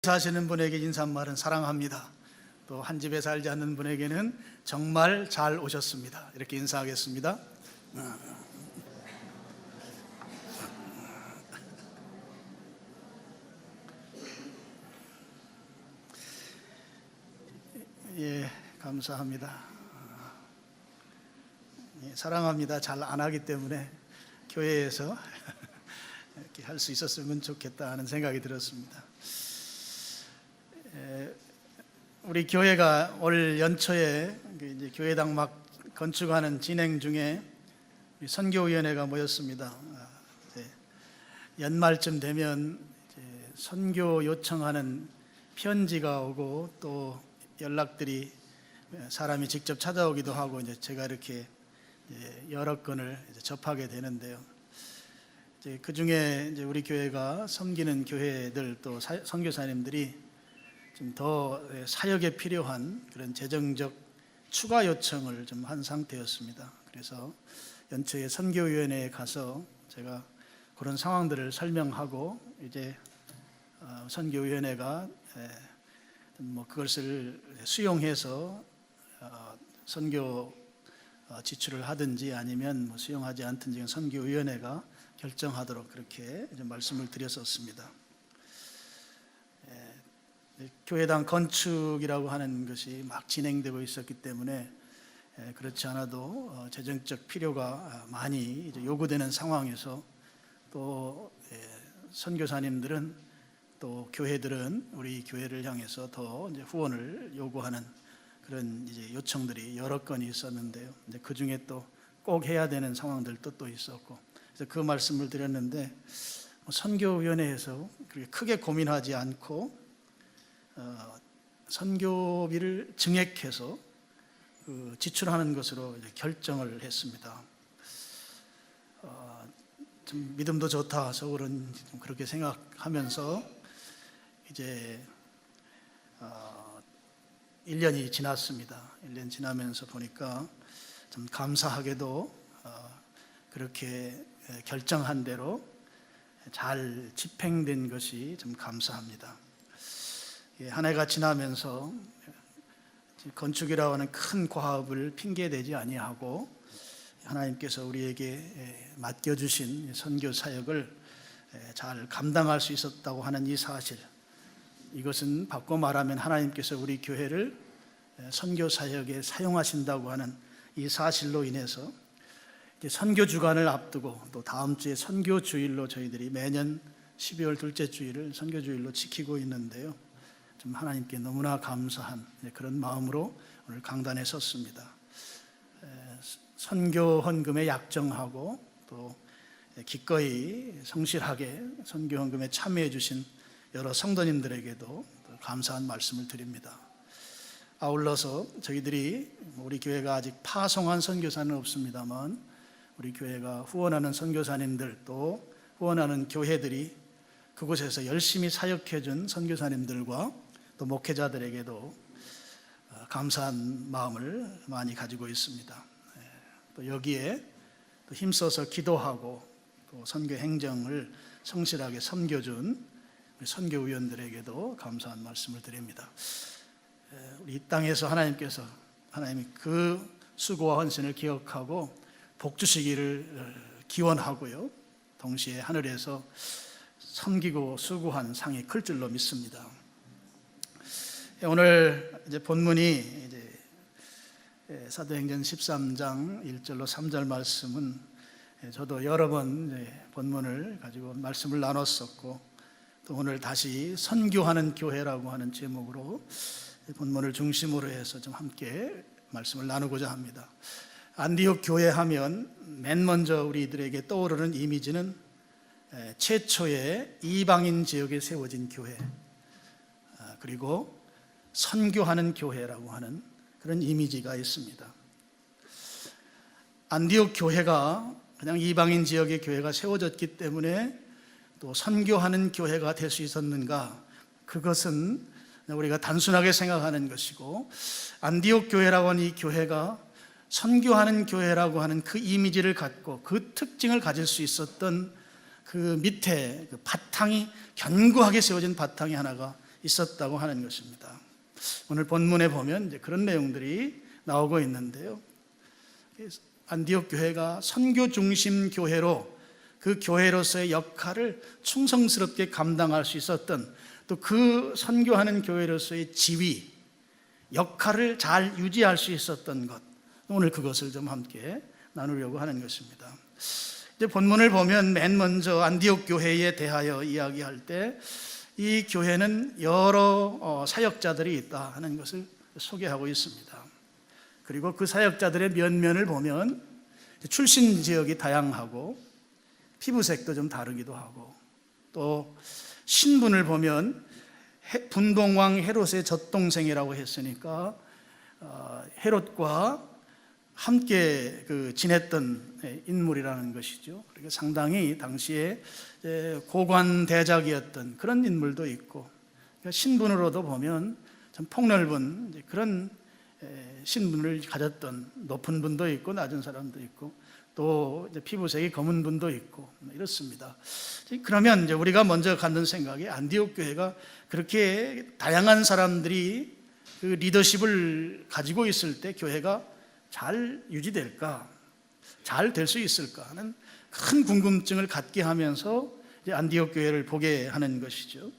사시는 분에게 인사말은 사랑합니다. 또 한 집에 살지 않는 분에게는 정말 잘 오셨습니다. 이렇게 인사하겠습니다. 예, 감사합니다. 예, 사랑합니다. 잘 안 하기 때문에 교회에서 이렇게 할 수 있었으면 좋겠다 하는 생각이 들었습니다. 우리 교회가 올 연초에 이제 교회당 막 건축하는 진행 중에 선교위원회가 모였습니다. 연말쯤 되면 선교 요청하는 편지가 오고 또 연락들이 사람이 직접 찾아오기도 하고 이제 제가 이렇게 여러 건을 접하게 되는데요. 그 중에 이제 우리 교회가 섬기는 교회들 또 선교사님들이 좀 더 사역에 필요한 그런 재정적 추가 요청을 좀 한 상태였습니다. 그래서 연초에 선교위원회에 가서 제가 그런 상황들을 설명하고 이제 선교위원회가 뭐 그것을 수용해서 선교 지출을 하든지 아니면 뭐 수용하지 않든지 선교위원회가 결정하도록 그렇게 말씀을 드렸었습니다. 교회당 건축이라고 하는 것이 막 진행되고 있었기 때문에 그렇지 않아도 재정적 필요가 많이 요구되는 상황에서 또 선교사님들은 또 교회들은 우리 교회를 향해서 더 이제 후원을 요구하는 그런 이제 요청들이 여러 건이 있었는데요. 그 중에 또 꼭 해야 되는 상황들도 또 있었고, 그래서 그 말씀을 드렸는데 선교위원회에서 그렇게 크게 고민하지 않고 선교비를 증액해서 지출하는 것으로 결정을 했습니다. 좀 믿음도 좋다, 속으로는 그렇게 생각하면서 이제 1년이 지났습니다. 1년 지나면서 보니까 좀 감사하게도 그렇게 결정한 대로 잘 집행된 것이 좀 감사합니다. 한 해가 지나면서 건축이라고 하는 큰 과업을 핑계대지 아니하고 하나님께서 우리에게 맡겨주신 선교 사역을 잘 감당할 수 있었다고 하는 이 사실, 이것은 바꿔 말하면 하나님께서 우리 교회를 선교 사역에 사용하신다고 하는 이 사실로 인해서 선교 주간을 앞두고 또 다음 주에 선교 주일로 저희들이 매년 12월 둘째 주일을 선교 주일로 지키고 있는데요. 좀 하나님께 너무나 감사한 그런 마음으로 오늘 강단에 섰습니다. 선교 헌금에 약정하고 또 기꺼이 성실하게 선교 헌금에 참여해 주신 여러 성도님들에게도 감사한 말씀을 드립니다. 아울러서 저희들이 우리 교회가 아직 파송한 선교사는 없습니다만 우리 교회가 후원하는 선교사님들 또 후원하는 교회들이 그곳에서 열심히 사역해 준 선교사님들과 또 목회자들에게도 감사한 마음을 많이 가지고 있습니다. 또 여기에 또 힘써서 기도하고 또 선교 행정을 성실하게 섬겨준 선교위원들에게도 감사한 말씀을 드립니다. 우리 이 땅에서 하나님이 그 수고와 헌신을 기억하고 복 주시기를 기원하고요. 동시에 하늘에서 섬기고 수고한 상이 클 줄로 믿습니다. 오늘 이제 본문이 이제 사도행전 13장 1절로 3절 말씀은 저도 여러 번 본문을 가지고 말씀을 나눴었고 또 오늘 다시 선교하는 교회라고 하는 제목으로 본문을 중심으로 해서 좀 함께 말씀을 나누고자 합니다. 안디옥 교회 하면 맨 먼저 우리들에게 떠오르는 이미지는 최초의 이방인 지역에 세워진 교회, 그리고 선교하는 교회라고 하는 그런 이미지가 있습니다. 안디옥 교회가 그냥 이방인 지역의 교회가 세워졌기 때문에 또 선교하는 교회가 될 수 있었는가? 그것은 우리가 단순하게 생각하는 것이고, 안디옥 교회라고 하는 이 교회가 선교하는 교회라고 하는 그 이미지를 갖고 그 특징을 가질 수 있었던 그 밑에 그 바탕이 견고하게 세워진 바탕이 하나가 있었다고 하는 것입니다. 오늘 본문에 보면 이제 그런 내용들이 나오고 있는데요. 안디옥 교회가 선교 중심 교회로 그 교회로서의 역할을 충성스럽게 감당할 수 있었던, 또 그 선교하는 교회로서의 지위, 역할을 잘 유지할 수 있었던 것, 오늘 그것을 좀 함께 나누려고 하는 것입니다. 이제 본문을 보면 맨 먼저 안디옥 교회에 대하여 이야기할 때 이 교회는 여러 사역자들이 있다 하는 것을 소개하고 있습니다. 그리고 그 사역자들의 면면을 보면 출신 지역이 다양하고 피부색도 좀 다르기도 하고, 또 신분을 보면 분봉왕 헤롯의 젖동생이라고 했으니까 헤롯과 함께 지냈던 인물이라는 것이죠. 그러니까 상당히 당시에 고관 대작이었던 그런 인물도 있고, 신분으로도 보면 참 폭넓은 그런 신분을 가졌던 높은 분도 있고 낮은 사람도 있고, 또 피부색이 검은 분도 있고 이렇습니다. 그러면 이제 우리가 먼저 갖는 생각이, 안디옥 교회가 그렇게 다양한 사람들이 그 리더십을 가지고 있을 때 교회가 잘 유지될까, 잘 될 수 있을까 하는 큰 궁금증을 갖게 하면서 이제 안디옥 교회를 보게 하는 것이죠.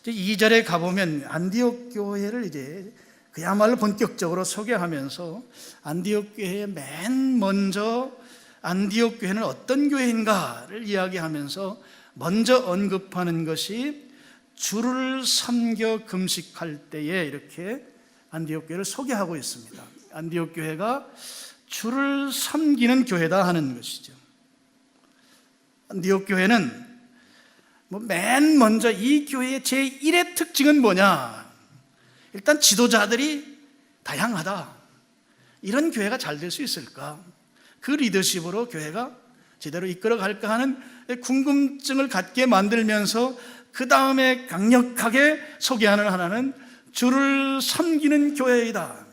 이제 2절에 가보면 안디옥 교회를 이제 그야말로 본격적으로 소개하면서 안디옥 교회의 맨 먼저 안디옥 교회는 어떤 교회인가를 이야기하면서 먼저 언급하는 것이 주를 섬겨 금식할 때에 이렇게 안디옥 교회를 소개하고 있습니다. 안디옥 교회가 주를 섬기는 교회다 하는 것이죠. 안디옥 교회는 맨 먼저 이 교회의 제1의 특징은 뭐냐? 일단 지도자들이 다양하다. 이런 교회가 잘 될 수 있을까? 그 리더십으로 교회가 제대로 이끌어갈까 하는 궁금증을 갖게 만들면서 그 다음에 강력하게 소개하는 하나는 주를 섬기는 교회이다.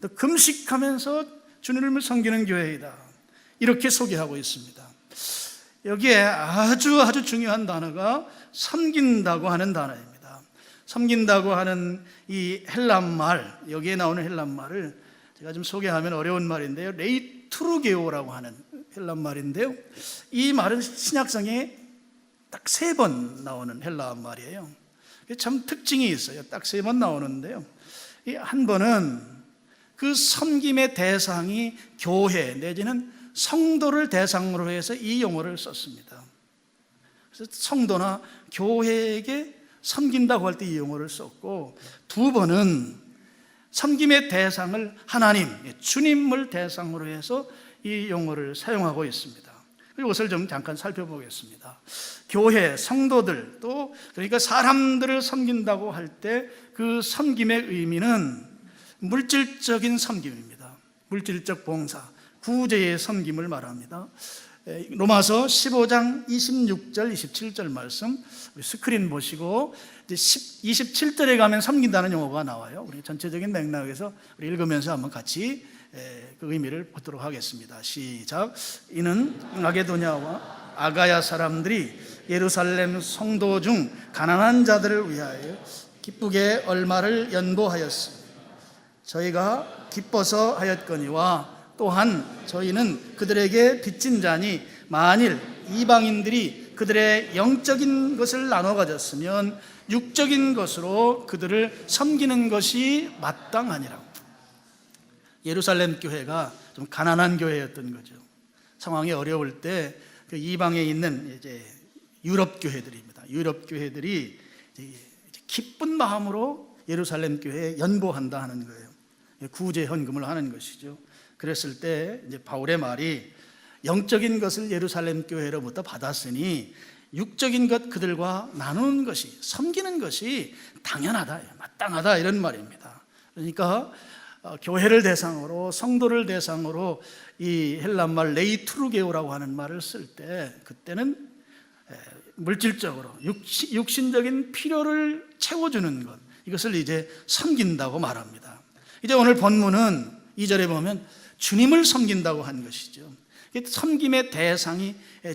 또 금식하면서 주님을 섬기는 교회이다. 이렇게 소개하고 있습니다. 여기에 아주 중요한 단어가 섬긴다고 하는 단어입니다. 섬긴다고 하는 이 헬란말, 여기에 나오는 헬란말을 제가 좀 소개하면 어려운 말인데요, 레이투르게오라고 하는 헬란말인데요, 이 말은 신약성에 딱 3번 나오는 헬란말이에요. 참 특징이 있어요. 딱 3번 나오는데요, 이 한 번은 그 섬김의 대상이 교회 내지는 성도를 대상으로 해서 이 용어를 썼습니다. 그래서 성도나 교회에게 섬긴다고 할 때 이 용어를 썼고, 2번은 섬김의 대상을 하나님, 주님을 대상으로 해서 이 용어를 사용하고 있습니다. 이것을 좀 잠깐 살펴보겠습니다. 교회, 성도들, 또 그러니까 사람들을 섬긴다고 할 때 그 섬김의 의미는 물질적인 섬김입니다. 물질적 봉사, 구제의 섬김을 말합니다. 로마서 15장 26절, 27절 말씀 스크린 보시고 27절에 가면 섬긴다는 용어가 나와요. 우리 전체적인 맥락에서 우리 읽으면서 한번 같이 그 의미를 보도록 하겠습니다. 시작. 이는 마게도냐와 아가야 사람들이 예루살렘 성도 중 가난한 자들을 위하여 기쁘게 얼마를 연보하였습니다. 저희가 기뻐서 하였거니와 또한 저희는 그들에게 빚진 자니 만일 이방인들이 그들의 영적인 것을 나눠 가졌으면 육적인 것으로 그들을 섬기는 것이 마땅하니라. 예루살렘 교회가 좀 가난한 교회였던 거죠. 상황이 어려울 때 그 이방에 있는 이제 유럽 교회들입니다. 유럽 교회들이 이제 기쁜 마음으로 예루살렘 교회에 연보한다 하는 거예요. 구제 헌금을 하는 것이죠. 그랬을 때 이제 바울의 말이 영적인 것을 예루살렘 교회로부터 받았으니 육적인 것 그들과 나누는 것이, 섬기는 것이 당연하다, 마땅하다, 이런 말입니다. 그러니까 교회를 대상으로, 성도를 대상으로 이 헬란말 레이투르게오라고 하는 말을 쓸 때, 그때는 물질적으로 육신적인 필요를 채워주는 것, 이것을 이제 섬긴다고 말합니다. 이제 오늘 본문은 2절에 보면 주님을 섬긴다고 한 것이죠. 섬김의 대상이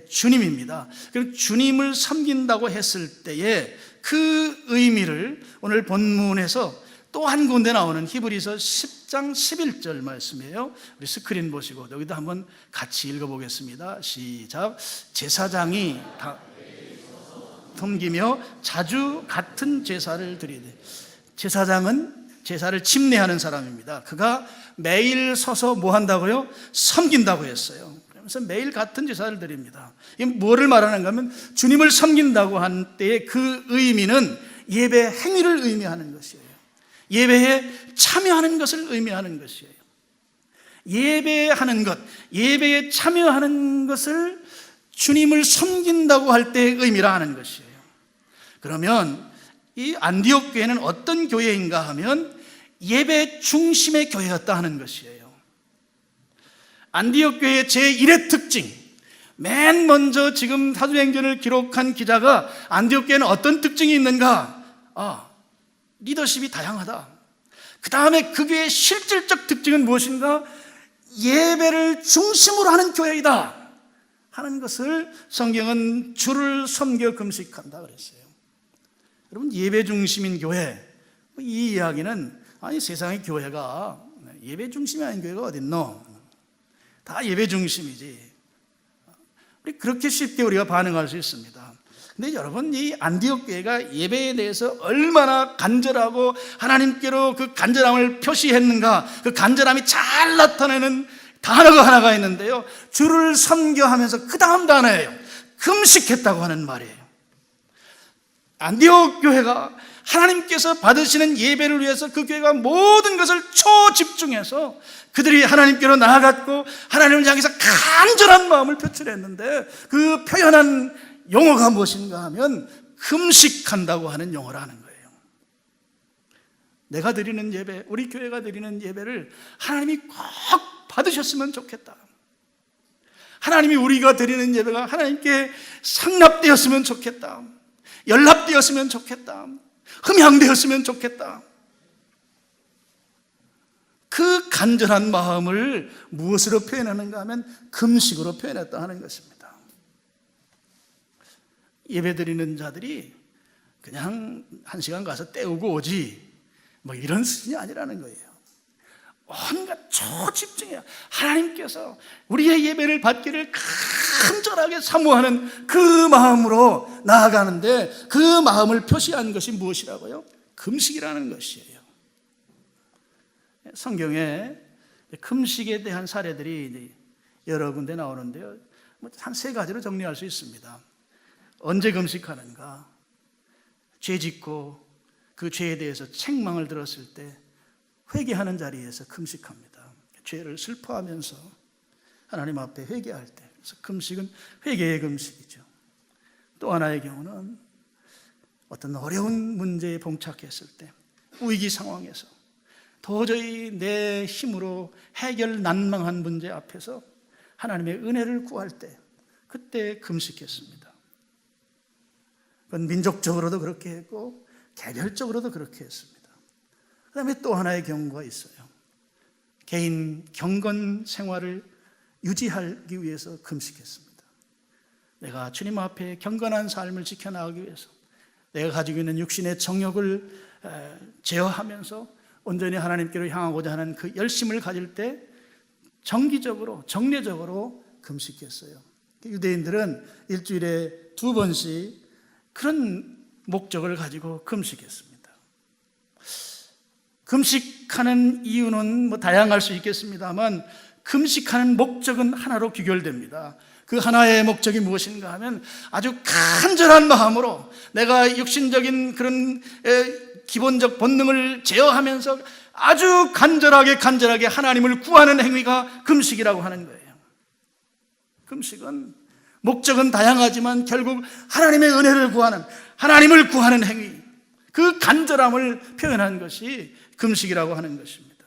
주님입니다. 그럼 주님을 섬긴다고 했을 때에 그 의미를 오늘 본문에서 또 한 군데 나오는 히브리서 10장 11절 말씀이에요. 우리 스크린 보시고 여기도 한번 같이 읽어보겠습니다. 시작. 제사장이 다 섬기며 자주 같은 제사를 드리되, 제사장은 제사를 침례하는 사람입니다. 그가 매일 서서 뭐 한다고요? 섬긴다고 했어요. 그러면서 매일 같은 제사를 드립니다. 이게 뭐를 말하는가 하면 주님을 섬긴다고 한 때의 그 의미는 예배 행위를 의미하는 것이에요. 예배에 참여하는 것을 의미하는 것이에요. 예배하는 것, 예배에 참여하는 것을 주님을 섬긴다고 할 때의 의미라 하는 것이에요. 그러면 이 안디옥 교회는 어떤 교회인가 하면 예배 중심의 교회였다 하는 것이에요. 안디옥 교회의 제1의 특징, 맨 먼저 지금 사도행전을 기록한 기자가 안디옥 교회는 어떤 특징이 있는가? 리더십이 다양하다. 그 다음에 그 교회의 실질적 특징은 무엇인가? 예배를 중심으로 하는 교회이다 하는 것을 성경은 주를 섬겨 금식한다 그랬어요. 여러분, 예배 중심인 교회, 이 이야기는 아니 세상의 교회가 예배 중심이 아닌 교회가 어딨노? 다 예배 중심이지. 우리 그렇게 쉽게 우리가 반응할 수 있습니다. 근데 여러분, 이 안디옥 교회가 예배에 대해서 얼마나 간절하고 하나님께로 그 간절함을 표시했는가, 그 간절함이 잘 나타내는 단어가 하나가 있는데요, 주를 섬겨하면서 그 다음 단어예요. 금식했다고 하는 말이에요. 안디옥 교회가 하나님께서 받으시는 예배를 위해서 그 교회가 모든 것을 초집중해서 그들이 하나님께로 나아갔고 하나님을 향해서 간절한 마음을 표출했는데, 그 표현한 용어가 무엇인가 하면 금식한다고 하는 용어라는 거예요. 내가 드리는 예배, 우리 교회가 드리는 예배를 하나님이 꼭 받으셨으면 좋겠다. 하나님이 우리가 드리는 예배가 하나님께 상납되었으면 좋겠다. 연락되었으면 좋겠다. 흠향되었으면 좋겠다. 그 간절한 마음을 무엇으로 표현하는가 하면 금식으로 표현했다 하는 것입니다. 예배드리는 자들이 그냥 한 시간 가서 때우고 오지 뭐 이런 수준이 아니라는 거예요. 온갖 초집중해요. 하나님께서 우리의 예배를 받기를 간절하게 사모하는 그 마음으로 나아가는데, 그 마음을 표시한 것이 무엇이라고요? 금식이라는 것이에요. 성경에 금식에 대한 사례들이 여러 군데 나오는데요, 한 세 가지로 정리할 수 있습니다. 언제 금식하는가? 죄 짓고 그 죄에 대해서 책망을 들었을 때 회개하는 자리에서 금식합니다. 죄를 슬퍼하면서 하나님 앞에 회개할 때. 그래서 금식은 회개의 금식이죠. 또 하나의 경우는 어떤 어려운 문제에 봉착했을 때, 위기 상황에서 도저히 내 힘으로 해결 난망한 문제 앞에서 하나님의 은혜를 구할 때, 그때 금식했습니다. 그건 민족적으로도 그렇게 했고 개별적으로도 그렇게 했습니다. 그 다음에 또 하나의 경우가 있어요. 개인 경건 생활을 유지하기 위해서 금식했습니다. 내가 주님 앞에 경건한 삶을 지켜나가기 위해서 내가 가지고 있는 육신의 정욕을 제어하면서 온전히 하나님께로 향하고자 하는 그 열심을 가질 때 정기적으로, 정례적으로 금식했어요. 유대인들은 일주일에 2번씩 그런 목적을 가지고 금식했습니다. 금식하는 이유는 뭐 다양할 수 있겠습니다만, 금식하는 목적은 하나로 귀결됩니다. 그 하나의 목적이 무엇인가 하면 아주 간절한 마음으로 내가 육신적인 그런 기본적 본능을 제어하면서 아주 간절하게 하나님을 구하는 행위가 금식이라고 하는 거예요. 금식은 목적은 다양하지만 결국 하나님의 은혜를 구하는, 하나님을 구하는 행위, 그 간절함을 표현한 것이 금식이라고 하는 것입니다.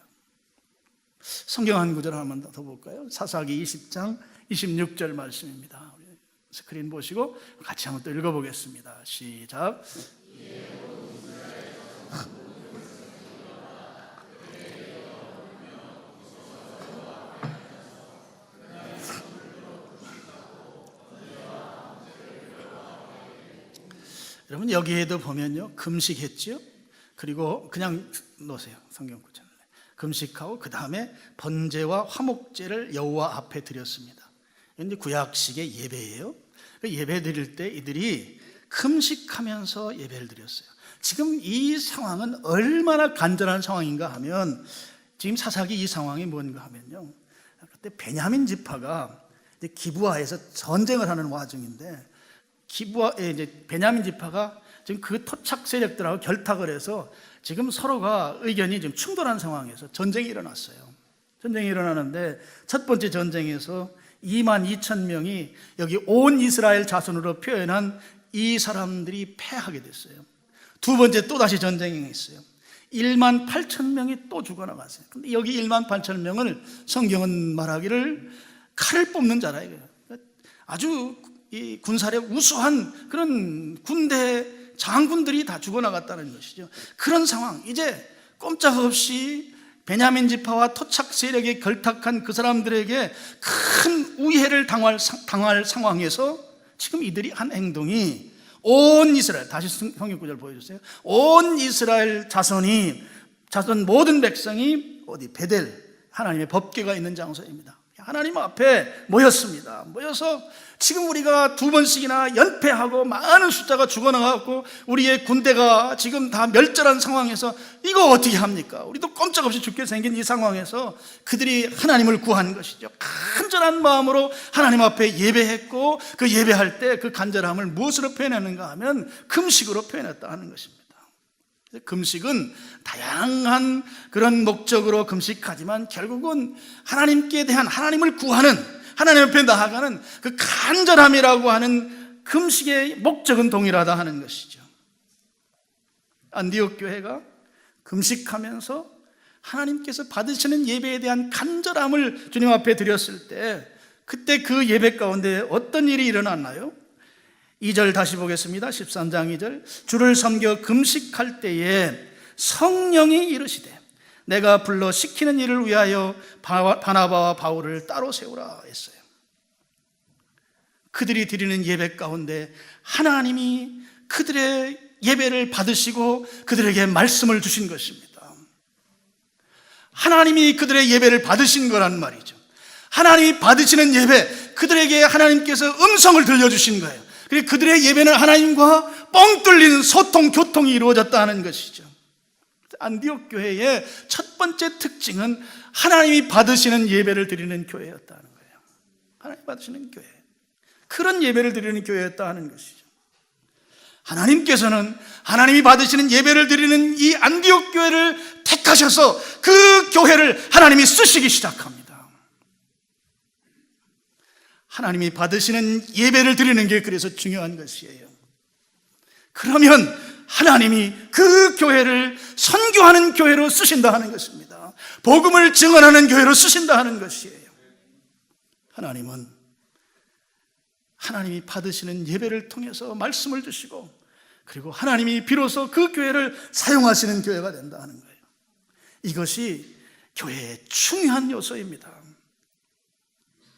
성경 한 구절 한번 더 볼까요? 사사기 20장 26절 말씀입니다. 스크린 보시고 같이 한번 또 읽어보겠습니다. 시작. 여러분 여기에도 보면요, 금식했죠. 그리고 그냥 놓으세요. 성경 구절. 금식하고 그 다음에 번제와 화목제를 여호와 앞에 드렸습니다. 이제 구약식의 예배예요. 예배 드릴 때 이들이 금식하면서 예배를 드렸어요. 지금 이 상황은 얼마나 간절한 상황인가 하면, 지금 사사기 이 상황이 뭔가 하면요, 그때 베냐민 지파가 이제 기브아에서 전쟁을 하는 와중인데, 기브아에 이제 베냐민 지파가 지금 그 토착 세력들하고 결탁을 해서 지금 서로가 의견이 좀 충돌한 상황에서 전쟁이 일어났어요. 전쟁이 일어나는데 첫 번째 전쟁에서 22,000명이 여기 온 이스라엘 자손으로 표현한 이 사람들이 패하게 됐어요. 두 번째 또다시 전쟁이 있어요. 18,000명이 또 죽어나갔어요. 근데 여기 18,000명을 성경은 말하기를 칼을 뽑는 자라 이거예요. 아주 이 군사력 우수한 그런 군대 장군들이 다 죽어나갔다는 것이죠. 그런 상황, 이제 꼼짝없이 베냐민 지파와 토착 세력에 결탁한 그 사람들에게 큰 우회를 당할 상황에서 지금 이들이 한 행동이 온 이스라엘, 다시 성경 구절 보여주세요. 온 이스라엘 자손 모든 백성이 어디 베델, 하나님의 법궤가 있는 장소입니다. 하나님 앞에 모였습니다. 모여서 지금 우리가 두 번씩이나 연패하고 많은 숫자가 죽어나가고 우리의 군대가 지금 다 멸절한 상황에서 이거 어떻게 합니까? 우리도 꼼짝없이 죽게 생긴 이 상황에서 그들이 하나님을 구한 것이죠. 간절한 마음으로 하나님 앞에 예배했고, 그 예배할 때 그 간절함을 무엇으로 표현했는가 하면 금식으로 표현했다 하는 것입니다. 금식은 다양한 그런 목적으로 금식하지만 결국은 하나님께 대한, 하나님을 구하는, 하나님 앞에 나아가는 그 간절함이라고 하는 금식의 목적은 동일하다 하는 것이죠. 안디옥 교회가 금식하면서 하나님께서 받으시는 예배에 대한 간절함을 주님 앞에 드렸을 때, 그때 그 예배 가운데 어떤 일이 일어났나요? 2절 다시 보겠습니다. 13장 2절. 주를 섬겨 금식할 때에 성령이 이르시되 내가 불러 시키는 일을 위하여 바나바와 바울을 따로 세우라 했어요. 그들이 드리는 예배 가운데 하나님이 그들의 예배를 받으시고 그들에게 말씀을 주신 것입니다. 하나님이 그들의 예배를 받으신 거란 말이죠. 하나님이 받으시는 예배, 그들에게 하나님께서 음성을 들려주신 거예요. 그리고 그들의 예배는 하나님과 뻥 뚫리는 소통, 교통이 이루어졌다 하는 것이죠. 안디옥 교회의 첫 번째 특징은 하나님이 받으시는 예배를 드리는 교회였다는 거예요. 하나님 받으시는 교회, 그런 예배를 드리는 교회였다 하는 것이죠. 하나님께서는 하나님이 받으시는 예배를 드리는 이 안디옥 교회를 택하셔서 그 교회를 하나님이 쓰시기 시작합니다. 하나님이 받으시는 예배를 드리는 게 그래서 중요한 것이에요. 그러면 하나님이 그 교회를 선교하는 교회로 쓰신다 하는 것입니다. 복음을 증언하는 교회로 쓰신다 하는 것이에요. 하나님은 하나님이 받으시는 예배를 통해서 말씀을 주시고, 그리고 하나님이 비로소 그 교회를 사용하시는 교회가 된다 하는 거예요. 이것이 교회의 중요한 요소입니다.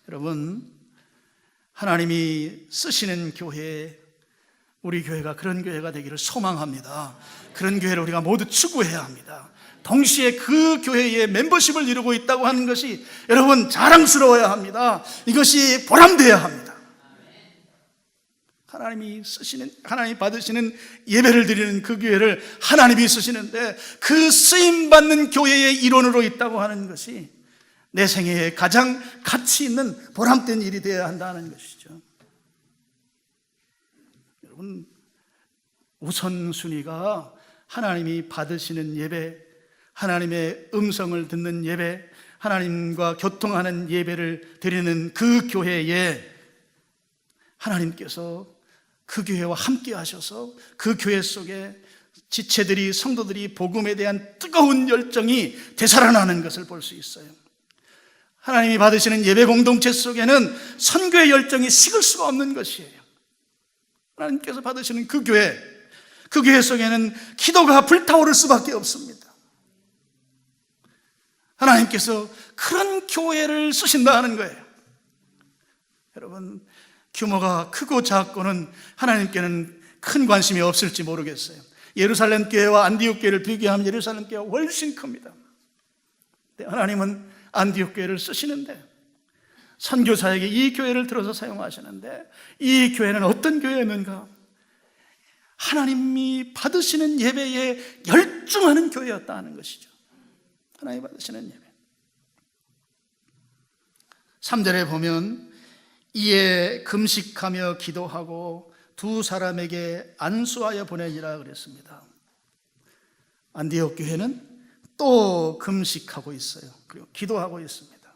여러분, 하나님이 쓰시는 교회, 우리 교회가 그런 교회가 되기를 소망합니다. 그런 교회를 우리가 모두 추구해야 합니다. 동시에 그 교회의 멤버십을 이루고 있다고 하는 것이 여러분 자랑스러워야 합니다. 이것이 보람되어야 합니다. 하나님이 받으시는 예배를 드리는 그 교회를 하나님이 쓰시는데, 그 쓰임받는 교회의 일원으로 있다고 하는 것이 내 생애에 가장 가치 있는 보람된 일이 되어야 한다는 것이죠. 여러분, 우선순위가 하나님이 받으시는 예배, 하나님의 음성을 듣는 예배, 하나님과 교통하는 예배를 드리는 그 교회에 하나님께서 그 교회와 함께 하셔서 그 교회 속에 지체들이, 성도들이 복음에 대한 뜨거운 열정이 되살아나는 것을 볼 수 있어요. 하나님이 받으시는 예배 공동체 속에는 선교의 열정이 식을 수가 없는 것이에요. 하나님께서 받으시는 그 교회 속에는 기도가 불타오를 수밖에 없습니다. 하나님께서 그런 교회를 쓰신다 하는 거예요. 여러분, 규모가 크고 작고는 하나님께는 큰 관심이 없을지 모르겠어요. 예루살렘 교회와 안디옥 교회를 비교하면 예루살렘 교회가 훨씬 큽니다. 하나님은 안디옥 교회를 쓰시는데, 선교사에게 이 교회를 들어서 사용하시는데, 이 교회는 어떤 교회였는가? 하나님이 받으시는 예배에 열중하는 교회였다 하는 것이죠. 하나님이 받으시는 예배. 3절에 보면 이에 금식하며 기도하고 두 사람에게 안수하여 보내니라 그랬습니다. 안디옥 교회는 또 금식하고 있어요. 그리고 기도하고 있습니다.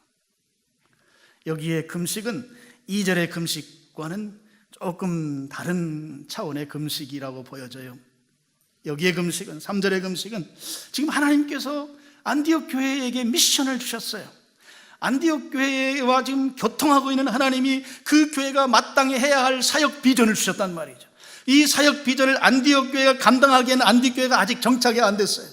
여기에 금식은 2절의 금식과는 조금 다른 차원의 금식이라고 보여져요. 여기에 금식은, 3절의 금식은 지금 하나님께서 안디옥 교회에게 미션을 주셨어요. 안디옥 교회와 지금 교통하고 있는 하나님이 그 교회가 마땅히 해야 할 사역 비전을 주셨단 말이죠. 이 사역 비전을 안디옥 교회가 감당하기에는 안디옥 교회가 아직 정착이 안 됐어요.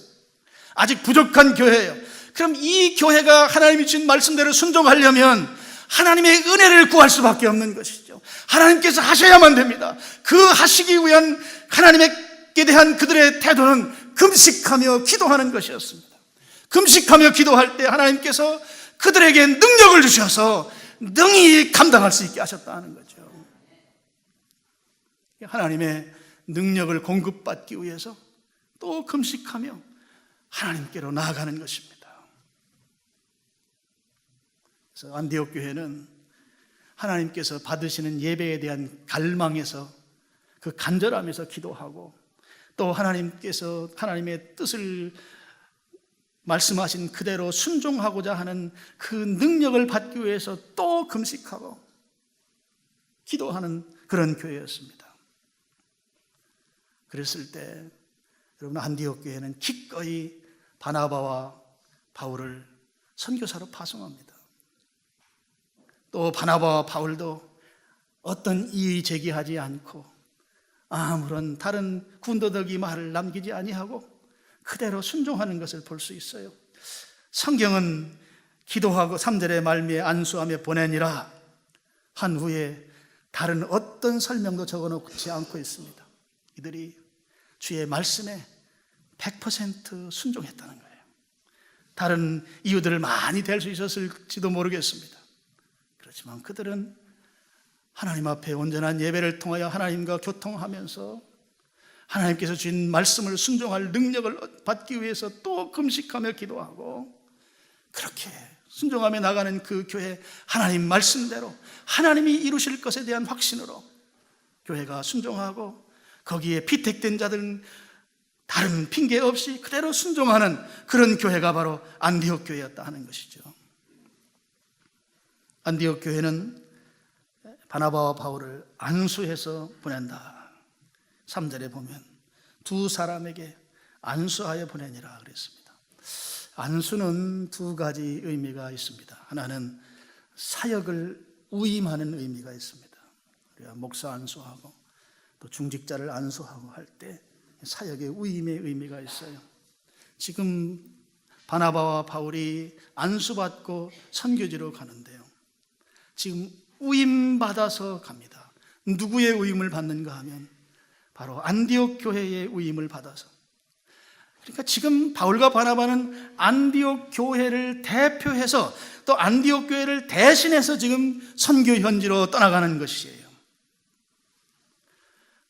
아직 부족한 교회예요. 그럼 이 교회가 하나님이 주신 말씀대로 순종하려면 하나님의 은혜를 구할 수밖에 없는 것이죠. 하나님께서 하셔야만 됩니다. 그 하시기 위한 하나님께 대한 그들의 태도는 금식하며 기도하는 것이었습니다. 금식하며 기도할 때 하나님께서 그들에게 능력을 주셔서 능히 감당할 수 있게 하셨다는 거죠. 하나님의 능력을 공급받기 위해서 또 금식하며 하나님께로 나아가는 것입니다. 그래서 안디옥 교회는 하나님께서 받으시는 예배에 대한 갈망에서, 그 간절함에서 기도하고, 또 하나님께서 하나님의 뜻을 말씀하신 그대로 순종하고자 하는 그 능력을 받기 위해서 또 금식하고 기도하는 그런 교회였습니다. 그랬을 때 여러분, 안디옥 교회는 기꺼이 바나바와 바울을 선교사로 파송합니다. 또 바나바와 바울도 어떤 이의 제기하지 않고 아무런 다른 군더더기 말을 남기지 아니하고 그대로 순종하는 것을 볼 수 있어요. 성경은 기도하고 3절의 말미에 안수하며 보내니라 한 후에 다른 어떤 설명도 적어놓지 않고 있습니다. 이들이 주의 말씀에 100% 순종했다는 거예요. 다른 이유들을 많이 댈 수 있었을지도 모르겠습니다. 그렇지만 그들은 하나님 앞에 온전한 예배를 통하여 하나님과 교통하면서 하나님께서 주신 말씀을 순종할 능력을 받기 위해서 또 금식하며 기도하고, 그렇게 순종하며 나가는 그 교회, 하나님 말씀대로 하나님이 이루실 것에 대한 확신으로 교회가 순종하고, 거기에 피택된 자들은 다른 핑계 없이 그대로 순종하는 그런 교회가 바로 안디옥 교회였다 하는 것이죠. 안디옥 교회는 바나바와 바울을 안수해서 보낸다. 3절에 보면 두 사람에게 안수하여 보내니라 그랬습니다. 안수는 두 가지 의미가 있습니다. 하나는 사역을 위임하는 의미가 있습니다. 우리가 목사 안수하고 또 중직자를 안수하고 할 때 사역의 위임의 의미가 있어요. 지금 바나바와 바울이 안수받고 선교지로 가는데요, 지금 위임받아서 갑니다. 누구의 위임을 받는가 하면 바로 안디옥 교회의 위임을 받아서. 그러니까 지금 바울과 바나바는 안디옥 교회를 대표해서 또 안디옥 교회를 대신해서 지금 선교 현지로 떠나가는 것이에요.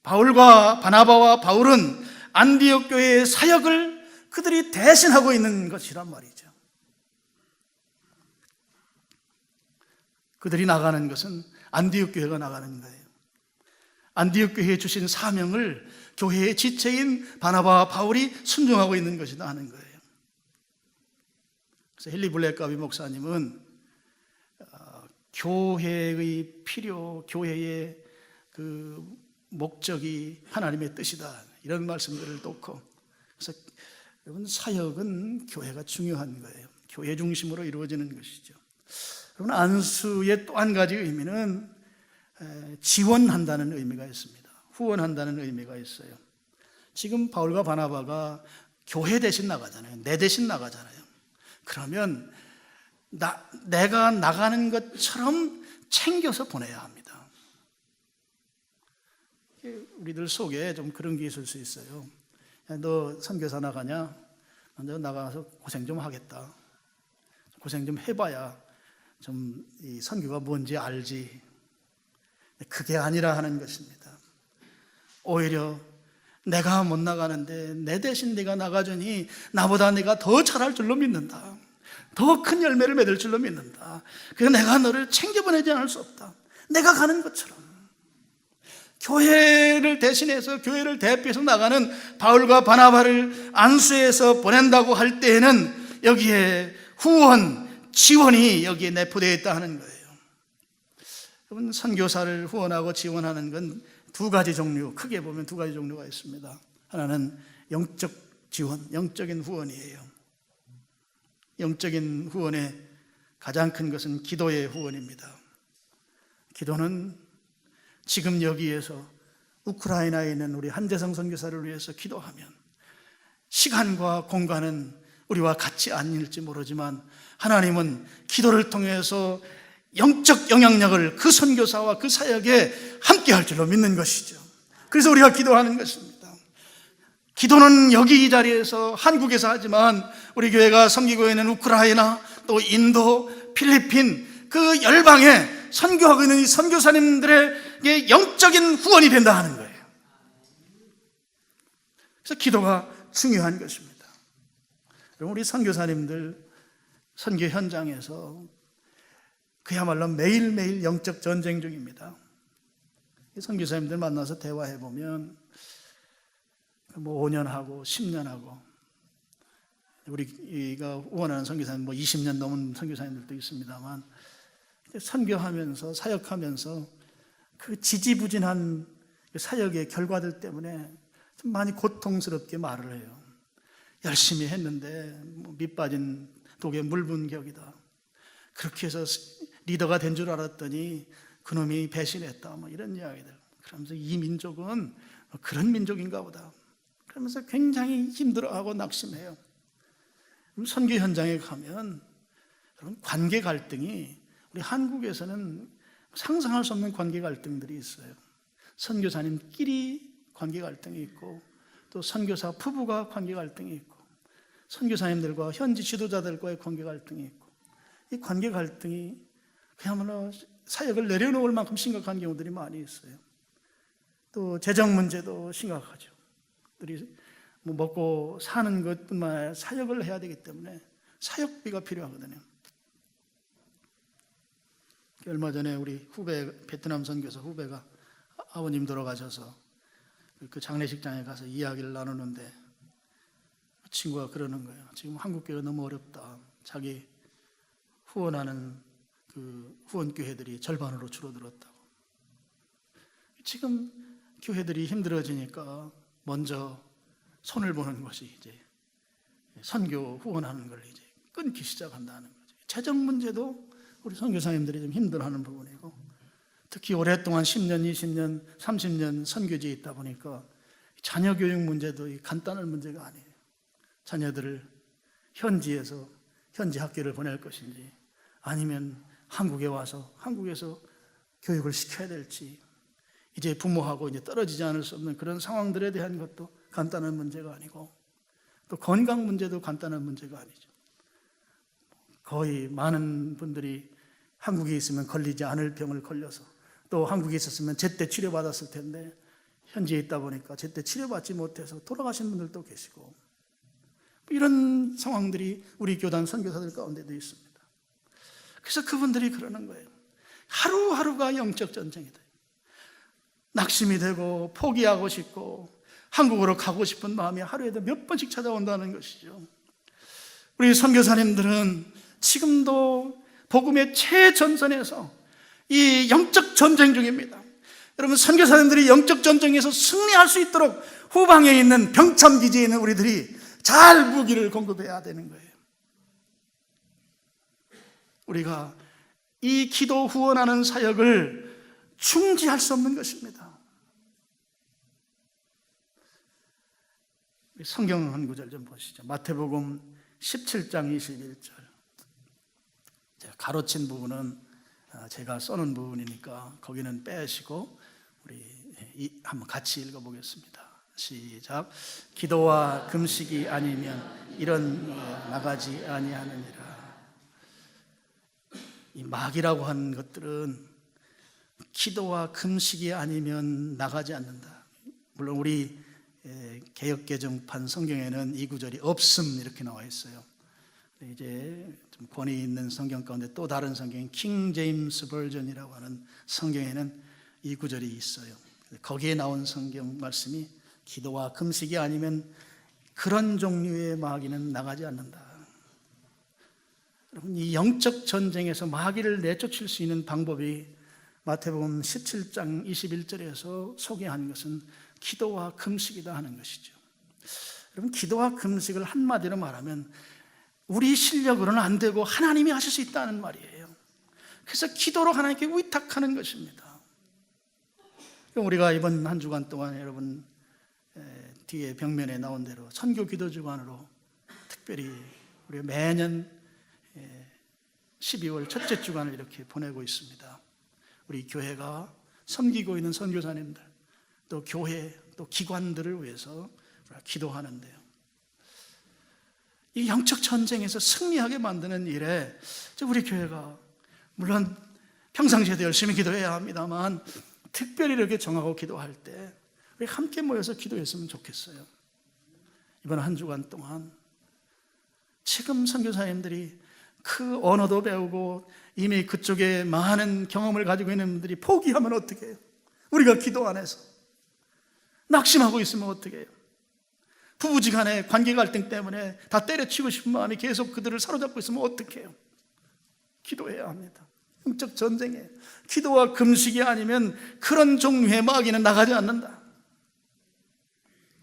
바울과 바나바와 바울은 안디옥 교회의 사역을 그들이 대신하고 있는 것이란 말이죠. 그들이 나가는 것은 안디옥 교회가 나가는 거예요. 안디옥 교회에 주신 사명을 교회의 지체인 바나바와 바울이 순종하고 있는 것이다 하는 거예요. 그래서 헨리 블랙가비 목사님은 교회의 필요, 교회의 그 목적이 하나님의 뜻이다, 이런 말씀들을 놓고, 그래서 여러분, 사역은 교회가 중요한 거예요. 교회 중심으로 이루어지는 것이죠. 여러분, 안수의 또 한 가지 의미는 지원한다는 의미가 있습니다. 후원한다는 의미가 있어요. 지금 바울과 바나바가 교회 대신 나가잖아요. 내 대신 나가잖아요. 그러면 내가 나가는 것처럼 챙겨서 보내야 합니다. 우리들 속에 좀 그런 게 있을 수 있어요. 야, 너 선교사 나가냐? 먼저 나가서 고생 좀 하겠다. 고생 좀 해봐야 좀 이 선교가 뭔지 알지. 그게 아니라 하는 것입니다. 오히려 내가 못 나가는데 내 대신 네가 나가주니 나보다 네가 더 잘할 줄로 믿는다. 더 큰 열매를 맺을 줄로 믿는다. 그래서 내가 너를 챙겨보내지 않을 수 없다. 내가 가는 것처럼 교회를 대신해서 교회를 대표해서 나가는 바울과 바나바를 안수해서 보낸다고 할 때에는 여기에 후원, 지원이 여기에 내포되어 있다 하는 거예요. 여러분, 선교사를 후원하고 지원하는 건 두 가지 종류, 크게 보면 두 가지 종류가 있습니다. 하나는 영적 지원, 영적인 후원이에요. 영적인 후원의 가장 큰 것은 기도의 후원입니다. 기도는 지금 여기에서 우크라이나에 있는 우리 한재성 선교사를 위해서 기도하면 시간과 공간은 우리와 같이 아닐지 모르지만 하나님은 기도를 통해서 영적 영향력을 그 선교사와 그 사역에 함께 할 줄로 믿는 것이죠. 그래서 우리가 기도하는 것입니다. 기도는 여기 이 자리에서 한국에서 하지만 우리 교회가 섬기고 있는 우크라이나 또 인도, 필리핀 그 열방에 선교하고 있는 이 선교사님들에게 영적인 후원이 된다 하는 거예요. 그래서 기도가 중요한 것입니다. 여러분, 우리 선교사님들 선교 현장에서 그야말로 매일매일 영적 전쟁 중입니다. 선교사님들 만나서 대화해보면 5년 하고 10년 하고 우리가 원하는 선교사님 20년 넘은 선교사님들도 있습니다만 선교하면서 사역하면서 그 지지부진한 사역의 결과들 때문에 좀 많이 고통스럽게 말을 해요. 열심히 했는데 밑 빠진 독에 물 분 격이다. 그렇게 해서 리더가 된 줄 알았더니 그놈이 배신했다. 이런 이야기들. 그러면서 이 민족은 그런 민족인가 보다. 그러면서 굉장히 힘들어하고 낙심해요. 선교 현장에 가면 관계 갈등이 우리 한국에서는 상상할 수 없는 관계 갈등들이 있어요. 선교사님끼리 관계 갈등이 있고 또 선교사 부부가 관계 갈등이 있고 선교사님들과 현지 지도자들과의 관계 갈등이 있고 이 관계 갈등이 그야말로 사역을 내려놓을 만큼 심각한 경우들이 많이 있어요. 또 재정 문제도 심각하죠. 우리 먹고 사는 것뿐만 아니라 사역을 해야 되기 때문에 사역비가 필요하거든요. 얼마 전에 우리 후배, 베트남 선교사 후배가 아버님 돌아가셔서 그 장례식장에 가서 이야기를 나누는데 친구가 그러는 거예요. 지금 한국교회가 너무 어렵다. 자기 후원하는 그 후원교회들이 절반으로 줄어들었다고. 지금 교회들이 힘들어지니까 먼저 손을 보는 것이 이제 선교 후원하는 걸 이제 끊기 시작한다는 거죠. 재정 문제도 우리 선교사님들이 좀 힘들어하는 부분이고 특히 오랫동안 10년, 20년, 30년 선교지에 있다 보니까 자녀 교육 문제도 간단한 문제가 아니에요. 자녀들을 현지에서 현지 학교를 보낼 것인지 아니면 한국에 와서 한국에서 교육을 시켜야 될지 이제 부모하고 이제 떨어지지 않을 수 없는 그런 상황들에 대한 것도 간단한 문제가 아니고 또 건강 문제도 간단한 문제가 아니죠. 거의 많은 분들이 한국에 있으면 걸리지 않을 병을 걸려서 또 한국에 있었으면 제때 치료받았을 텐데 현지에 있다 보니까 제때 치료받지 못해서 돌아가신 분들도 계시고 이런 상황들이 우리 교단 선교사들 가운데도 있습니다. 그래서 그분들이 그러는 거예요. 하루하루가 영적 전쟁이다. 낙심이 되고 포기하고 싶고 한국으로 가고 싶은 마음이 하루에도 몇 번씩 찾아온다는 것이죠. 우리 선교사님들은 지금도 복음의 최전선에서 이 영적 전쟁 중입니다. 여러분, 선교사님들이 영적 전쟁에서 승리할 수 있도록 후방에 있는 병참기지에 있는 우리들이 잘 무기를 공급해야 되는 거예요. 우리가 이 기도 후원하는 사역을 중지할 수 없는 것입니다. 성경 한 구절 좀 보시죠. 마태복음 17장 21절. 제가 가로친 부분은 제가 써놓은 부분이니까 거기는 빼시고 우리 한번 같이 읽어보겠습니다. 시작. 기도와 금식이 아니면 이런 나가지 아니하느니라. 이 막이라고 하는 것들은 기도와 금식이 아니면 나가지 않는다. 물론 우리 개역개정판 성경에는 이 구절이 없음 이렇게 나와 있어요. 이제 좀 권위 있는 성경 가운데 또 다른 성경, 킹 제임스 버전이라고 하는 성경에는 이 구절이 있어요. 거기에 나온 성경 말씀이 기도와 금식이 아니면 그런 종류의 마귀는 나가지 않는다. 여러분, 이 영적 전쟁에서 마귀를 내쫓을 수 있는 방법이 마태복음 17장 21절에서 소개한 것은 기도와 금식이다 하는 것이죠. 여러분, 기도와 금식을 한마디로 말하면 우리 실력으로는 안 되고 하나님이 하실 수 있다는 말이에요. 그래서 기도로 하나님께 위탁하는 것입니다. 우리가 이번 한 주간 동안 여러분 뒤에 벽면에 나온 대로 선교 기도 주간으로 특별히 우리가 매년 12월 첫째 주간을 이렇게 보내고 있습니다. 우리 교회가 섬기고 있는 선교사님들, 또 교회, 또 기관들을 위해서 기도하는데요. 이 영적 전쟁에서 승리하게 만드는 일에 우리 교회가 물론 평상시에도 열심히 기도해야 합니다만 특별히 이렇게 정하고 기도할 때 우리 함께 모여서 기도했으면 좋겠어요. 이번 한 주간 동안 지금 선교사님들이 그 언어도 배우고 이미 그쪽에 많은 경험을 가지고 있는 분들이 포기하면 어떻게 해요? 우리가 기도 안 해서 낙심하고 있으면 어떻게 해요? 부부지간에 관계 갈등 때문에 다 때려치고 싶은 마음이 계속 그들을 사로잡고 있으면 어떻게 해요? 기도해야 합니다. 영적 전쟁에 기도와 금식이 아니면 그런 종류의 마귀는 나가지 않는다.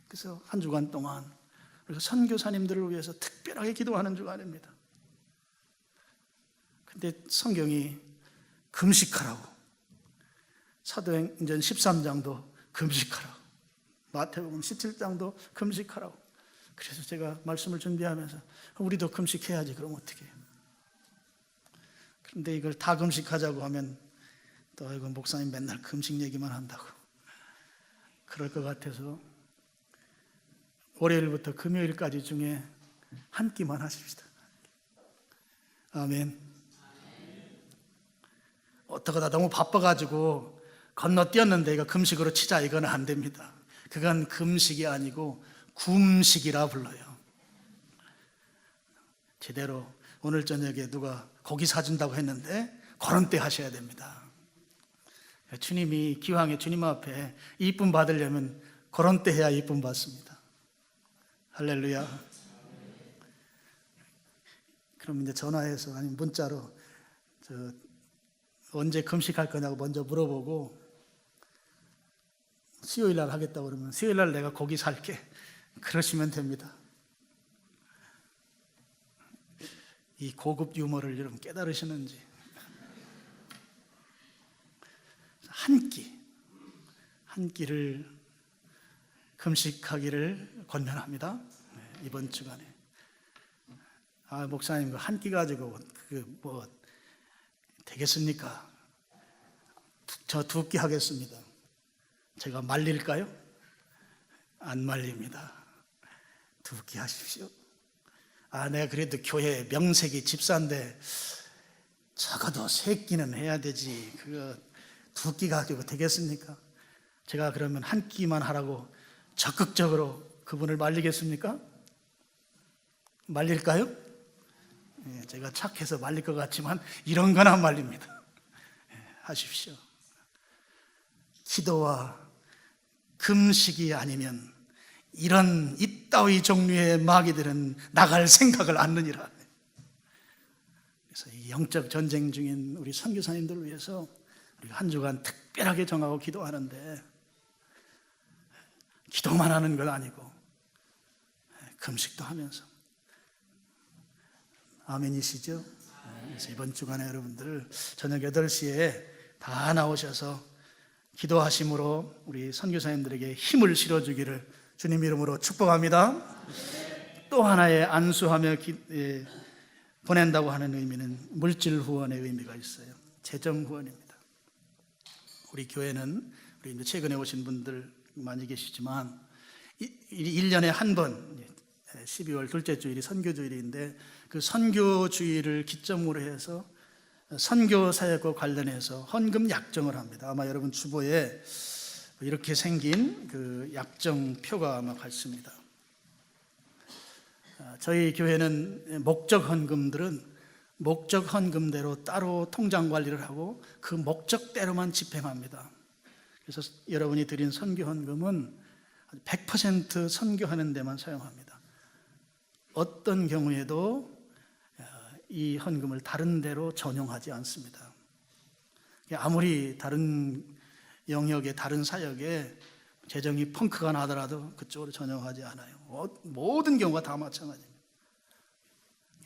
그래서 한 주간 동안 우리가 선교사님들을 위해서 특별하게 기도하는 주간입니다. 근데 성경이 금식하라고, 사도행전 13장도 금식하라고, 마태복음 17장도 금식하라고. 그래서 제가 말씀을 준비하면서 우리도 금식해야지. 그럼 어떻게 해요? 그런데 이걸 다 금식하자고 하면 또 이거 목사님 맨날 금식 얘기만 한다고 그럴 것 같아서 월요일부터 금요일까지 중에 한 끼만 하십시다. 아멘. 어떡하다 너무 바빠가지고 건너뛰었는데 이거 금식으로 치자, 이거는 안 됩니다. 그건 금식이 아니고 굼식이라 불러요. 제대로 오늘 저녁에 누가 고기 사준다고 했는데 그런 때 하셔야 됩니다. 주님이 기왕에 주님 앞에 이쁨 받으려면 그런 때 해야 이쁨 받습니다. 할렐루야. 그럼 이제 전화해서 아니면 문자로 언제 금식할 거냐고 먼저 물어보고 수요일 날 하겠다고 그러면 수요일 날 내가 고기 살게, 그러시면 됩니다. 이 고급 유머를 여러분 깨달으시는지. 한 끼를 금식하기를 권면합니다. 이번 주간에. 목사님 한 끼 가지고 되겠습니까? 저 2끼 하겠습니다. 제가 말릴까요? 안 말립니다. 2끼 하십시오. 내가 그래도 교회 명색이 집사인데 적어도 3끼는 해야 되지. 그거 2끼 가지고 되겠습니까? 제가 그러면 한 끼만 하라고 적극적으로 그분을 말리겠습니까? 말릴까요? 제가 착해서 말릴 것 같지만 이런 건 안 말립니다. 하십시오. 기도와 금식이 아니면 이런 이따위 종류의 마귀들은 나갈 생각을 않느니라. 그래서 이 영적 전쟁 중인 우리 선교사님들을 위해서 우리가 한 주간 특별하게 정하고 기도하는데 기도만 하는 건 아니고 금식도 하면서. 아멘이시죠? 그래서 이번 주간에 여러분들 저녁 8시에 다 나오셔서 기도하심으로 우리 선교사님들에게 힘을 실어주기를 주님 이름으로 축복합니다. 또 하나의 안수하며 보낸다고 하는 의미는 물질 후원의 의미가 있어요. 재정 후원입니다. 우리 교회는 우리 이제 최근에 오신 분들 많이 계시지만 1년에 한 번 12월 둘째 주일이 선교주일인데 그 선교주일을 기점으로 해서 선교 사역과 관련해서 헌금 약정을 합니다. 아마 여러분 주보에 이렇게 생긴 그 약정표가 아마 갔습니다. 저희 교회는 목적 헌금들은 목적 헌금대로 따로 통장 관리를 하고 그 목적대로만 집행합니다. 그래서 여러분이 드린 선교 헌금은 100% 선교하는 데만 사용합니다. 어떤 경우에도 이 헌금을 다른 데로 전용하지 않습니다. 아무리 다른 영역의 다른 사역에 재정이 펑크가 나더라도 그쪽으로 전용하지 않아요. 모든 경우가 다 마찬가지입니다.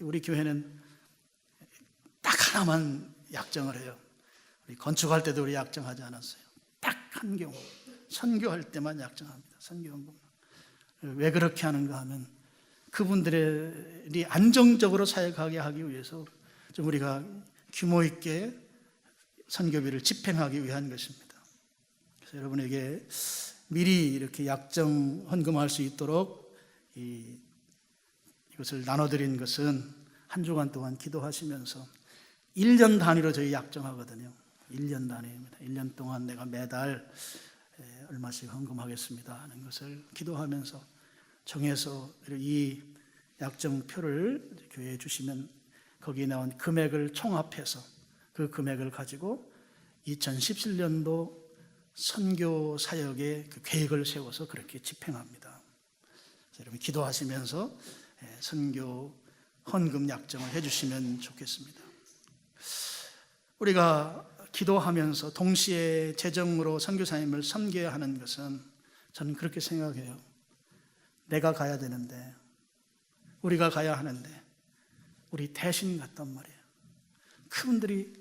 우리 교회는 딱 하나만 약정을 해요. 우리 건축할 때도 우리 약정하지 않았어요. 딱 한 경우 선교할 때만 약정합니다. 선교헌금. 왜 그렇게 하는가 하면 그분들이 안정적으로 사역하게 하기 위해서 좀 우리가 규모 있게 선교비를 집행하기 위한 것입니다. 그래서 여러분에게 미리 이렇게 약정 헌금할 수 있도록 이것을 나눠드린 것은 한 주간 동안 기도하시면서 1년 단위로 저희 약정하거든요. 1년 단위입니다. 1년 동안 내가 매달 얼마씩 헌금하겠습니다 하는 것을 기도하면서 정해서 이 약정표를 교회에 주시면 거기에 나온 금액을 총합해서 그 금액을 가지고 2017년도 선교 사역의 그 계획을 세워서 그렇게 집행합니다. 여러분 기도하시면서 선교 헌금 약정을 해주시면 좋겠습니다. 우리가 기도하면서 동시에 재정으로 선교사님을 섬겨야 하는 것은 저는 그렇게 생각해요. 내가 가야 되는데, 우리가 가야 하는데 우리 대신 갔단 말이에요. 그분들이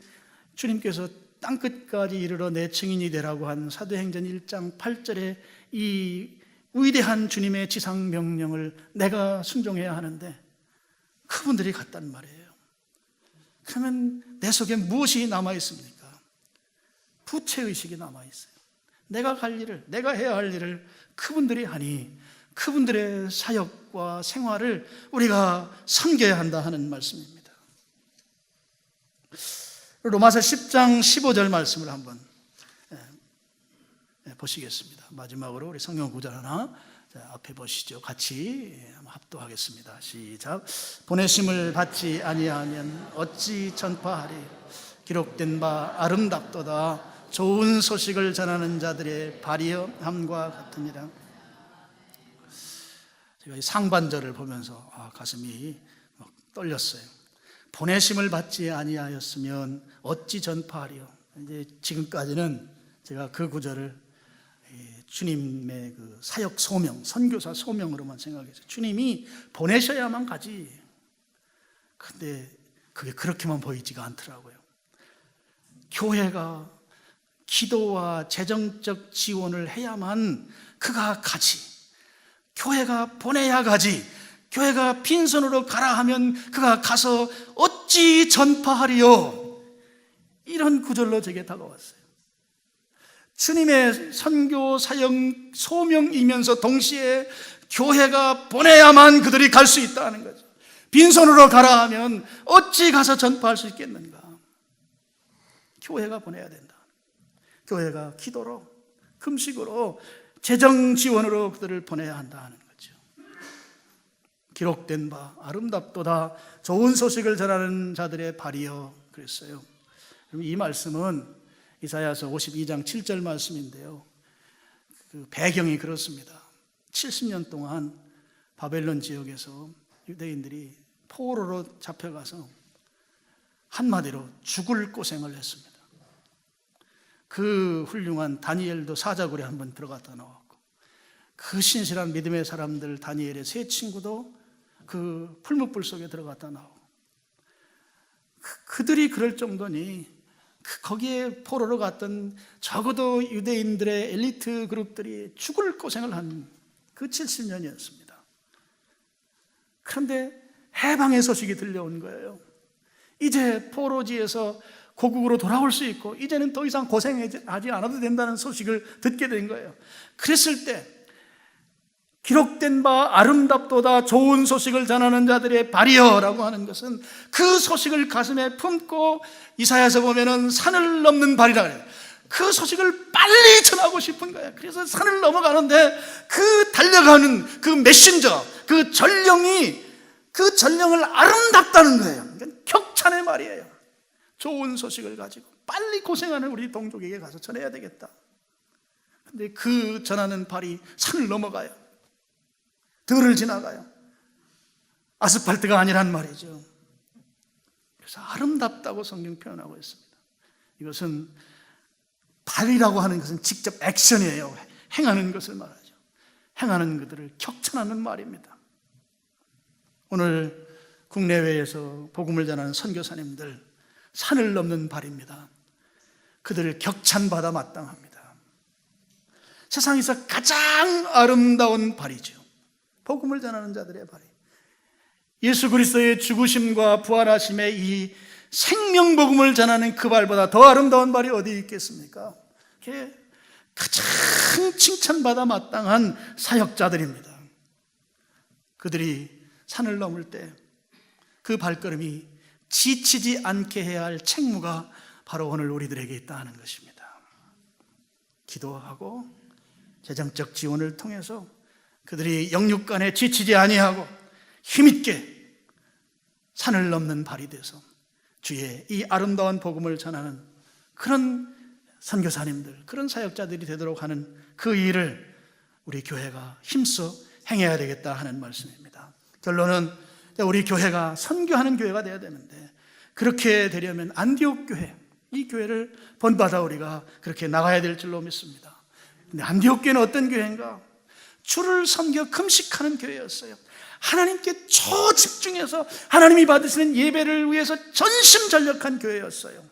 주님께서 땅끝까지 이르러 내 증인이 되라고 한 사도행전 1장 8절에 이 위대한 주님의 지상명령을 내가 순종해야 하는데 그분들이 갔단 말이에요. 그러면 내 속에 무엇이 남아있습니까? 부채의식이 남아있어요. 내가 갈 일을, 내가 해야 할 일을 그분들이 하니 그분들의 사역과 생활을 우리가 섬겨야 한다 하는 말씀입니다. 로마서 10장 15절 말씀을 한번 보시겠습니다. 마지막으로 우리 성경 구절 하나 앞에 보시죠. 같이 합독하겠습니다. 시작. 보내심을 받지 아니하면 어찌 전파하리? 기록된 바 아름답도다. 좋은 소식을 전하는 자들의 발이함과 같으니라. 제가 이 상반절을 보면서 가슴이 막 떨렸어요. 보내심을 받지 아니하였으면 어찌 전파하리요. 이제 지금까지는 제가 그 구절을 주님의 그 사역 소명, 선교사 소명으로만 생각했어요. 주님이 보내셔야만 가지. 근데 그게 그렇게만 보이지가 않더라고요. 교회가 기도와 재정적 지원을 해야만 그가 가지. 교회가 보내야 가지. 교회가 빈손으로 가라 하면 그가 가서 어찌 전파하리요. 이런 구절로 제게 다가왔어요. 주님의 선교 사역 소명이면서 동시에 교회가 보내야만 그들이 갈 수 있다는 거죠. 빈손으로 가라 하면 어찌 가서 전파할 수 있겠는가. 교회가 보내야 된다. 교회가 기도로, 금식으로, 재정 지원으로 그들을 보내야 한다 하는 거죠. 기록된 바 아름답도다. 좋은 소식을 전하는 자들의 발이여 그랬어요. 이 말씀은 이사야서 52장 7절 말씀인데요. 그 배경이 그렇습니다. 70년 동안 바벨론 지역에서 유대인들이 포로로 잡혀가서 한마디로 죽을 고생을 했습니다. 그 훌륭한 다니엘도 사자굴에 한번 들어갔다 나왔고, 그 신실한 믿음의 사람들 다니엘의 세 친구도 그 풀무불 속에 들어갔다 나오고, 그들이 그럴 정도니 거기에 포로로 갔던 적어도 유대인들의 엘리트 그룹들이 죽을 고생을 한 그 70년이었습니다. 그런데 해방의 소식이 들려온 거예요. 이제 포로지에서 고국으로 돌아올 수 있고 이제는 더 이상 고생하지 않아도 된다는 소식을 듣게 된 거예요. 그랬을 때 기록된 바 아름답도다 좋은 소식을 전하는 자들의 발이여라고 하는 것은 그 소식을 가슴에 품고, 이사야서 보면은 산을 넘는 발이라 그래요. 그 소식을 빨리 전하고 싶은 거예요. 그래서 산을 넘어가는데 그 달려가는 그 메신저, 그 전령이, 그 전령을 아름답다는 거예요. 격찬의 말이에요. 좋은 소식을 가지고 빨리 고생하는 우리 동족에게 가서 전해야 되겠다. 근데 그 전하는 발이 산을 넘어가요. 들을 지나가요. 아스팔트가 아니란 말이죠. 그래서 아름답다고 성경 표현하고 있습니다. 이것은 발이라고 하는 것은 직접 액션이에요. 행하는 것을 말하죠. 행하는 그들을 격찬하는 말입니다. 오늘 국내외에서 복음을 전하는 선교사님들, 산을 넘는 발입니다. 그들을 격찬받아 마땅합니다. 세상에서 가장 아름다운 발이죠. 복음을 전하는 자들의 발이, 예수 그리스도의 죽으심과 부활하심의 이 생명복음을 전하는 그 발보다 더 아름다운 발이 어디 있겠습니까? 그게 가장 칭찬받아 마땅한 사역자들입니다. 그들이 산을 넘을 때 그 발걸음이 지치지 않게 해야 할 책무가 바로 오늘 우리들에게 있다는 것입니다. 기도하고 재정적 지원을 통해서 그들이 영육간에 지치지 아니하고 힘있게 산을 넘는 발이 돼서 주의 이 아름다운 복음을 전하는 그런 선교사님들, 그런 사역자들이 되도록 하는 그 일을 우리 교회가 힘써 행해야 되겠다 하는 말씀입니다. 결론은 우리 교회가 선교하는 교회가 되어야 되는데, 그렇게 되려면 안디옥 교회, 이 교회를 본받아 우리가 그렇게 나가야 될 줄로 믿습니다. 근데 안디옥 교회는 어떤 교회인가? 주를 섬겨 금식하는 교회였어요. 하나님께 초집중해서 하나님이 받으시는 예배를 위해서 전심전력한 교회였어요.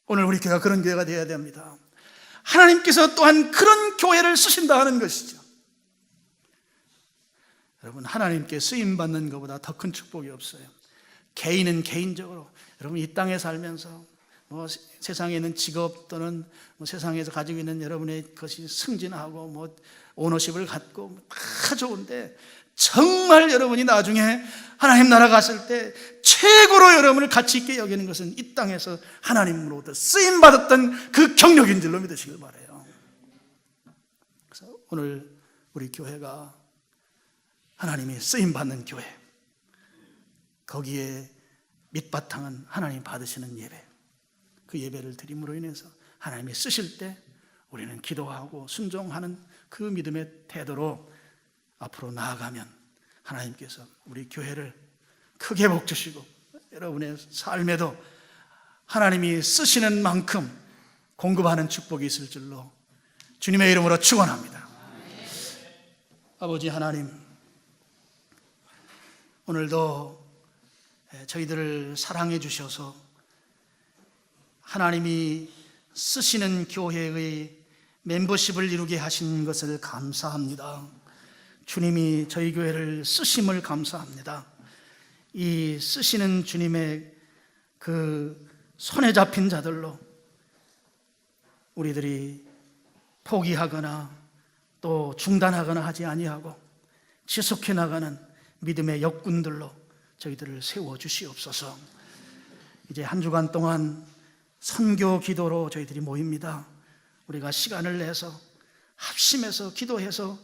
오늘 우리 교회가 그런 교회가 되어야 됩니다. 하나님께서 또한 그런 교회를 쓰신다 하는 것이죠. 여러분, 하나님께 쓰임받는 것보다 더 큰 축복이 없어요. 개인은 개인적으로, 여러분 이 땅에 살면서 세상에 있는 직업 또는 세상에서 가지고 있는 여러분의 것이 승진하고 오너십을 갖고 다 좋은데, 정말 여러분이 나중에 하나님 나라 갔을 때 최고로 여러분을 가치 있게 여기는 것은 이 땅에서 하나님으로부터 쓰임받았던 그 경력인 줄로 믿으시길 바라요. 그래서 오늘 우리 교회가 하나님이 쓰임받는 교회, 거기에 밑바탕은 하나님 받으시는 예배, 그 예배를 드림으로 인해서 하나님이 쓰실 때 우리는 기도하고 순종하는 그 믿음의 태도로 앞으로 나아가면 하나님께서 우리 교회를 크게 복주시고 여러분의 삶에도 하나님이 쓰시는 만큼 공급하는 축복이 있을 줄로 주님의 이름으로 축원합니다. 아버지 하나님, 오늘도 저희들을 사랑해 주셔서 하나님이 쓰시는 교회의 멤버십을 이루게 하신 것을 감사합니다. 주님이 저희 교회를 쓰심을 감사합니다. 이 쓰시는 주님의 그 손에 잡힌 자들로 우리들이 포기하거나 또 중단하거나 하지 아니하고 지속해 나가는 믿음의 역군들로 저희들을 세워주시옵소서. 이제 한 주간 동안 선교 기도로 저희들이 모입니다. 우리가 시간을 내서 합심해서 기도해서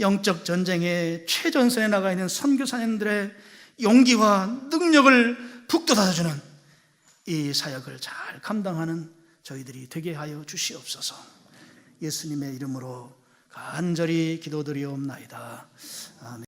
영적 전쟁의 최전선에 나가 있는 선교사님들의 용기와 능력을 북돋아주는 이 사역을 잘 감당하는 저희들이 되게 하여 주시옵소서. 예수님의 이름으로 간절히 기도드리옵나이다. 아멘.